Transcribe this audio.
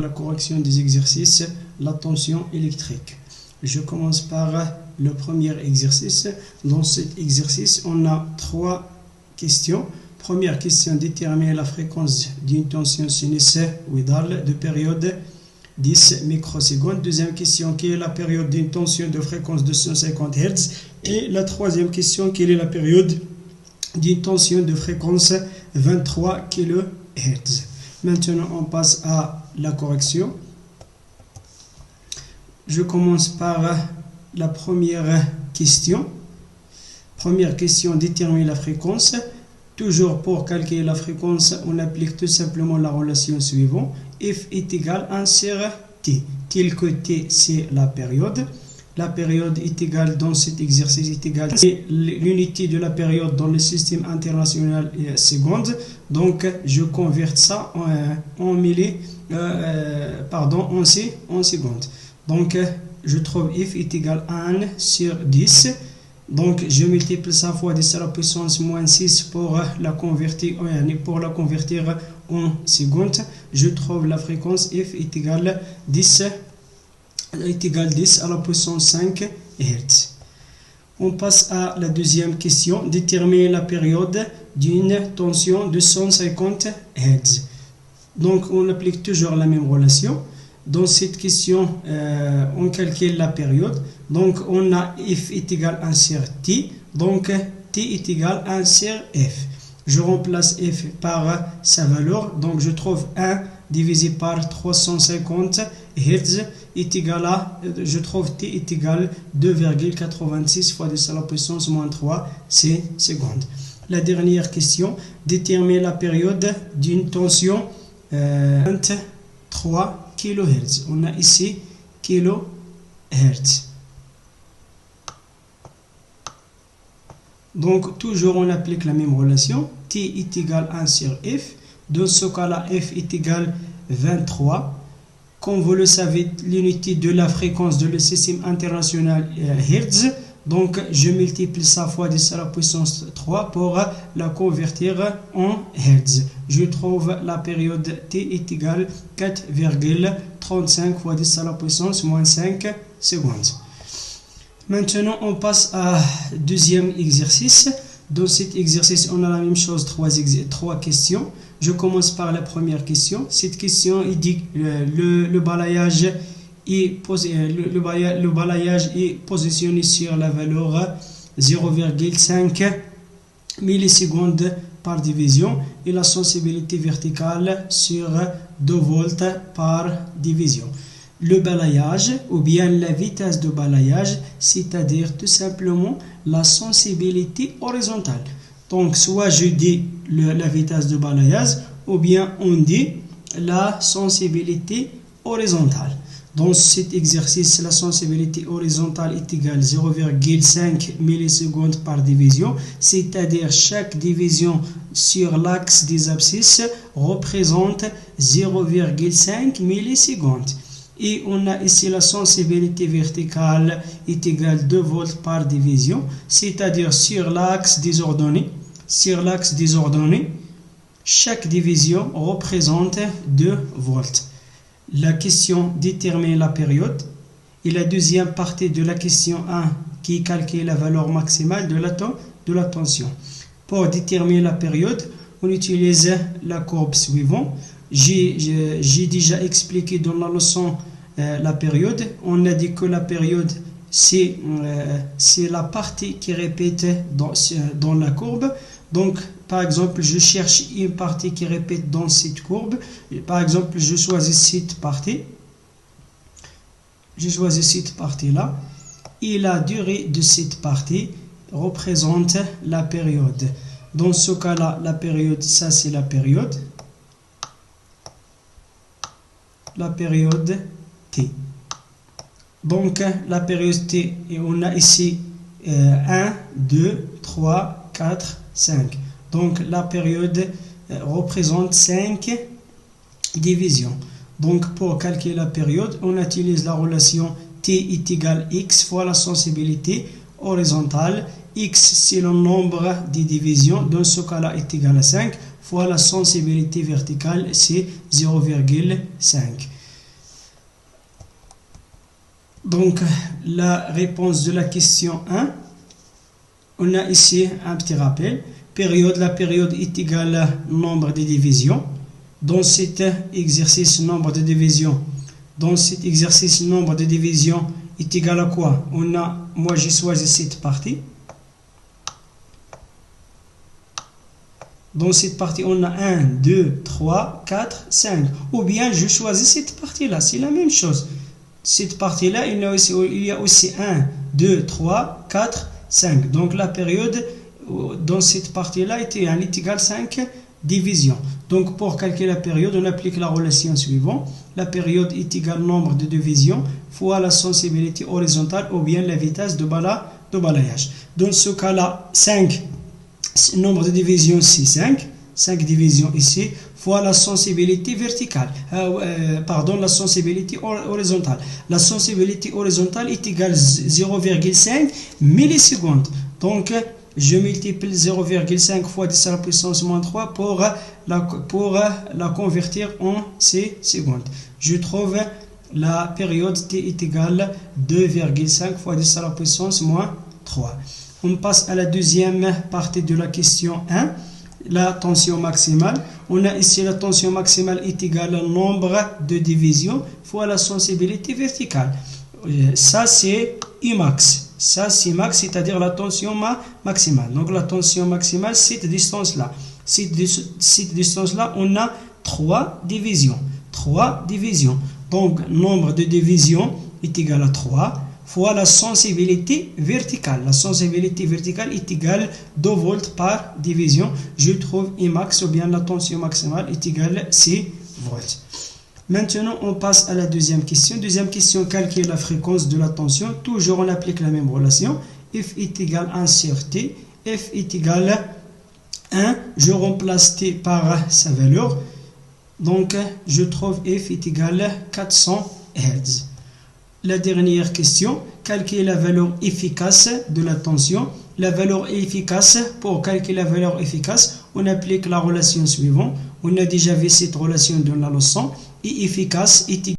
la correction des exercices, la tension électrique. Je commence par le premier exercice. Dans cet exercice, on a 3 questions. Première question, déterminer la fréquence d'une tension sinusoïdale de période 10 microsecondes. Deuxième question, quelle est la période d'une tension de fréquence de 150 Hz? Et la troisième question, quelle est la période d'une tension de fréquence 23 kHz? Maintenant, on passe à la correction. Je commence par la première question. Première question, déterminer la fréquence. Toujours pour calculer la fréquence, on applique tout simplement la relation suivante. F est égal à 1 sur T. Tel que T, c'est la période. La période est égale dans cet exercice est égale. L'unité de la période dans le système international est seconde. Donc, je converte ça en secondes. Donc, je trouve F est égal à 1 sur 10. Donc, je multiplie ça fois 10 à la puissance moins 6 pour la convertir en secondes. Je trouve la fréquence F est égale 10 à la puissance 5 Hz. On passe à la deuxième question. Déterminer la période d'une tension de 150 Hz. Donc, on applique toujours la même relation. Dans cette question, on calcule la période. Donc, on a F est égal à 1 sur T. Donc, T est égal à 1 sur F. Je remplace F par sa valeur. Donc, je trouve 1 divisé par 350 Hz est égal à, je trouve T est égal à 2,86 fois 10 à la puissance moins 3 secondes. La dernière question, déterminer la période d'une tension 23 kHz. On a ici kHz. Donc, toujours on applique la même relation. T est égal à 1 sur F. Dans ce cas-là, F est égal à 23. Comme vous le savez, l'unité de la fréquence de le système international est Hz. Donc, je multiplie ça fois 10 à la puissance 3 pour la convertir en Hz. Je trouve la période T est égale à 4,35 fois 10 à la puissance moins 5 secondes. Maintenant, on passe à deuxième exercice. Dans cet exercice, on a la même chose, 3 questions. Je commence par la première question. Cette question, il dit le balayage est positionné sur la valeur 0,5 millisecondes par division et la sensibilité verticale sur 2 volts par division. Le balayage ou bien la vitesse de balayage, c'est-à-dire tout simplement la sensibilité horizontale. Donc, soit je dis la vitesse de balayage ou bien on dit la sensibilité horizontale. Dans cet exercice, la sensibilité horizontale est égale à 0,5 millisecondes par division, c'est-à-dire chaque division sur l'axe des abscisses représente 0,5 millisecondes. Et on a ici la sensibilité verticale est égale à 2 volts par division, c'est-à-dire sur l'axe des ordonnées, chaque division représente 2 volts. La question détermine la période et la deuxième partie de la question 1 qui calcule la valeur maximale de la tension. Pour déterminer la période, on utilise la courbe suivante. J'ai déjà expliqué dans la leçon la période. On a dit que la période c'est la partie qui répète dans la courbe. Donc, par exemple, je cherche une partie qui répète dans cette courbe. Par exemple, je choisis cette partie. Je choisis cette partie-là. Et la durée de cette partie représente la période. Dans ce cas-là, la période, ça c'est la période. La période T. Donc, la période T, et on a ici 1, 2, 3, 4, 5. Donc, la période représente 5 divisions. Donc, pour calculer la période, on utilise la relation T est égal à X fois la sensibilité horizontale. X, c'est le nombre de divisions. Dans ce cas-là, est égal à 5 fois la sensibilité verticale, c'est 0,5. Donc, la réponse de la question 1, on a ici un petit rappel. La période est égale au nombre de divisions. Dans cet exercice, nombre de divisions est égal à quoi? Moi j'ai choisi cette partie. Dans cette partie, on a 1, 2, 3, 4, 5. Ou bien je choisis cette partie-là, c'est la même chose. Cette partie-là, il y a aussi 1, 2, 3, 4, 5. Donc la période dans cette partie-là est égale à 5 divisions. Donc pour calculer la période, on applique la relation suivante. La période est égale au nombre de divisions fois la sensibilité horizontale ou bien la vitesse de balayage. Dans ce cas-là, 5, nombre de divisions c'est 5 divisions ici, fois la sensibilité verticale, la sensibilité horizontale. La sensibilité horizontale est égale à 0,5 millisecondes. Donc, je multiplie 0,5 fois 10 à la puissance moins 3 pour la convertir en secondes. Je trouve la période t est égale à 2,5 fois 10 à la puissance moins 3. On passe à la deuxième partie de la question 1, la tension maximale. On a ici la tension maximale est égale au nombre de divisions fois la sensibilité verticale. Ça c'est Imax. Ça c'est max, c'est-à-dire la tension maximale. Donc la tension maximale, cette distance-là. Cette distance-là, on a 3 divisions. Donc nombre de divisions est égal à 3 fois la sensibilité verticale. La sensibilité verticale est égale à 2 volts par division. Je trouve Imax ou bien la tension maximale est égale à 6 volts. Maintenant, on passe à la deuxième question. Deuxième question, calculer la fréquence de la tension. Toujours, on applique la même relation. F est égal à 1 sur T. F est égal à 1. Je remplace T par sa valeur. Donc, je trouve F est égal à 400 Hz. La dernière question, calculer la valeur efficace de la tension. La valeur efficace, pour calculer la valeur efficace, on applique la relation suivante. On a déjà vu cette relation dans la leçon. Et efficace est